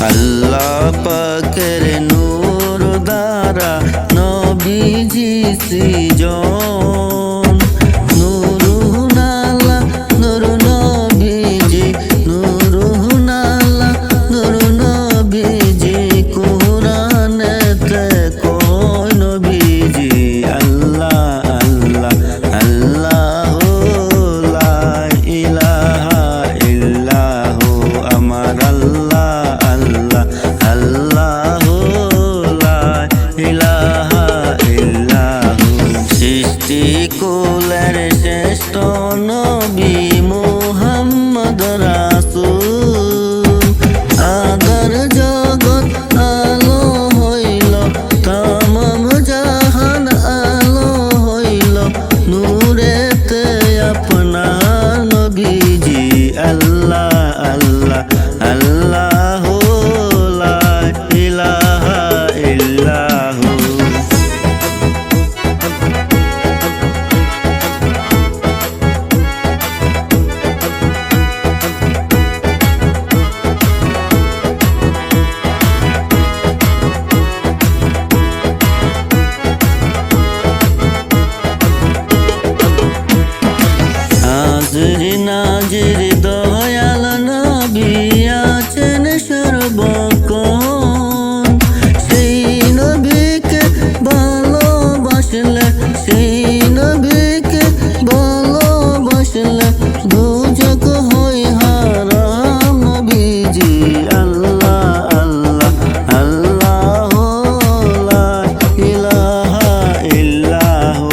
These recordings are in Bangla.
আল্লাহ পাকের নূর দ্বারা নবীজি সৃজন নূরুন আলা নূর নবীজি নূরুন আলা নূর নবীজি কুরআনেতে কয় নবীজি আল্লাহ আল্লাহ আল্লাহু লা ইলাহা ইল্লাহু আমার আল্লাহ আল্লাহ আল্লাহু লা ইলাহা ইল্লাহু সৃষ্টি কুলের শ্রেষ্ঠ নবী মুহাম্মদ রাসূল আদর জগৎ আলো হইল তামাম জাহান আলো হইল নূরেতে আপনার নবীজি আল্লাহ আল্লাহ আল্লাহু লা ইলাহা ইল্লাহু হাজির নাজির দয়াল নবী আছেন সর্বক্ষণ সেই নবীকে ভালোবাসলে সেই নবীকে ভালোবাসলে দুজক হই হারাম নবীজি আল্লাহ আল্লাহ আল্লাহু লা ইলাহা ইল্লাহু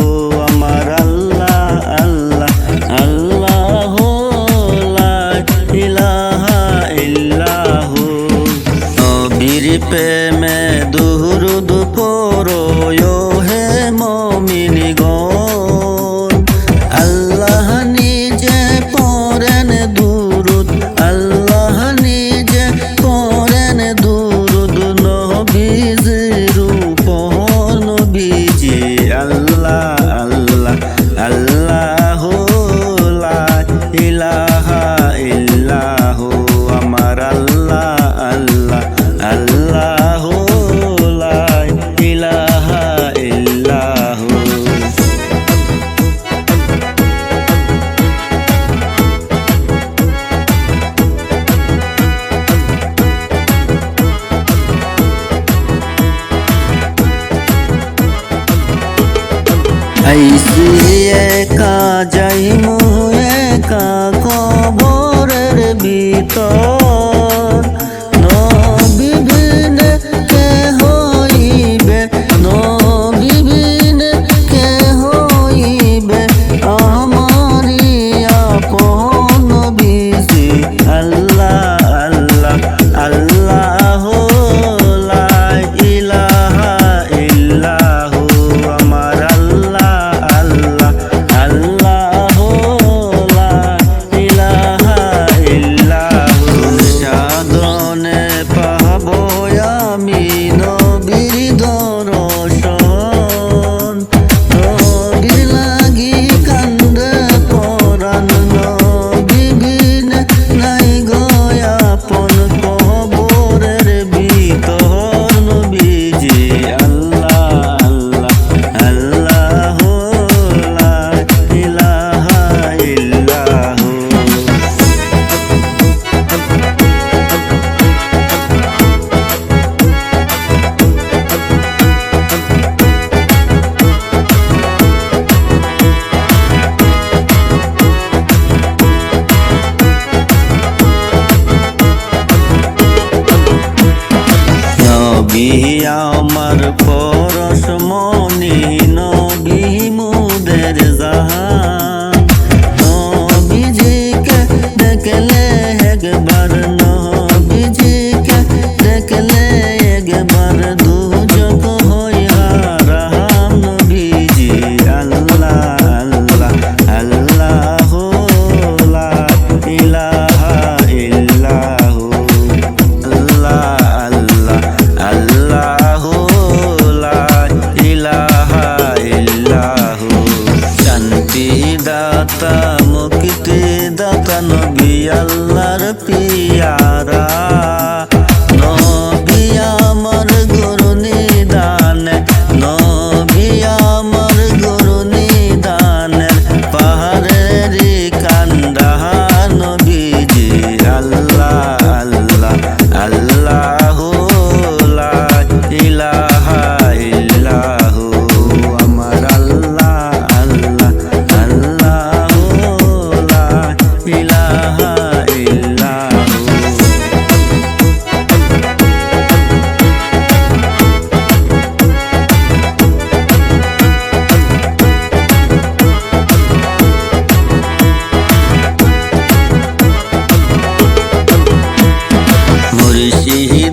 আমার আল্লাহ আল্লাহ আল্লাহু লা ইলাহা ইল্লাহু নবীর প্রেমে দুরূদ পড়ো হে মুমিনগণ আল্লাহ নিজে পড়েন দুরূদ আল্লাহ নিজে পড়েন দুরূদ নবীজির উপর নবীজি আল্লাহ আল্লাহ আল্লাহু লা ইলাহা ইল্লাহু আমার আল্লাহ আল্লাহ আল্লাহু লা ইলাহা ইল্লাহু আইসি একা যাইমু একা কবরের ভিতর নবী বিনে কে হইবে নবী বিনে কে হইবে আমারি আপন নবীজি আল্লাহ আল্লাহ আল্লাহু লা ইলাহা ইল্লাহু আমার আল্লাহ আল্লাহ আল্লাহু লা ইলাহা ইল্লাহু সাধনে পাবো আমি নবীর দর্শন নবীর লাগি কান্দে পরাণ নবী বিনে নাই গো আপন কবরের ভিতর নবীজি আল্লাহ আল্লাহ আল্লাহু লা ইলাহা ইল্লাহু নবী আমার পরশমণি নবী মুদের জাহান নবীজিকে দেখলে একবার নবীজিকে দেখলে একবার দুজক হই হারাম নবীজি আল্লাহ আল্লাহ আল্লাহু লা ইলাহা ইল্লাহু আল্লাহ আল্লাহ আল্লাহু লা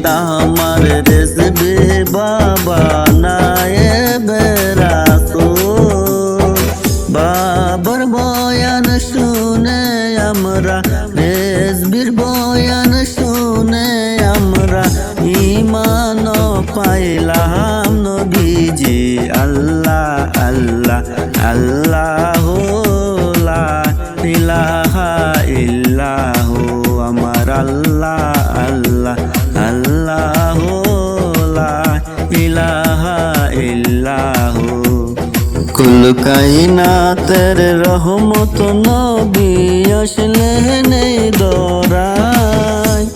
আমার রেসবে বাবা নায়েবে রাসূল বাবার বয়ান শুনে আমরা রেসবির বয়ান শুনে আমরা ঈমান পাইলাম নবীজি আল্লাহ আল্লাহ আল্লাহু লা ইলাহা ইল্লাহু আমার আল্লাহ আল্লাহ আল্লাহু লা ইলাহা ইল্লাহু কুল কায়নাতের রহমত নবী আসলেন এই দরায়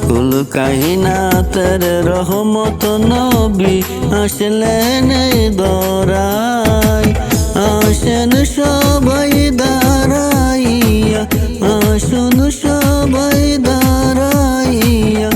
কুল কায়নাতের রহমত নবী আসলেন এই দরায় আসেন সবাই দাঁড়াইয়া আসুন সবাই দাঁড়াইয়া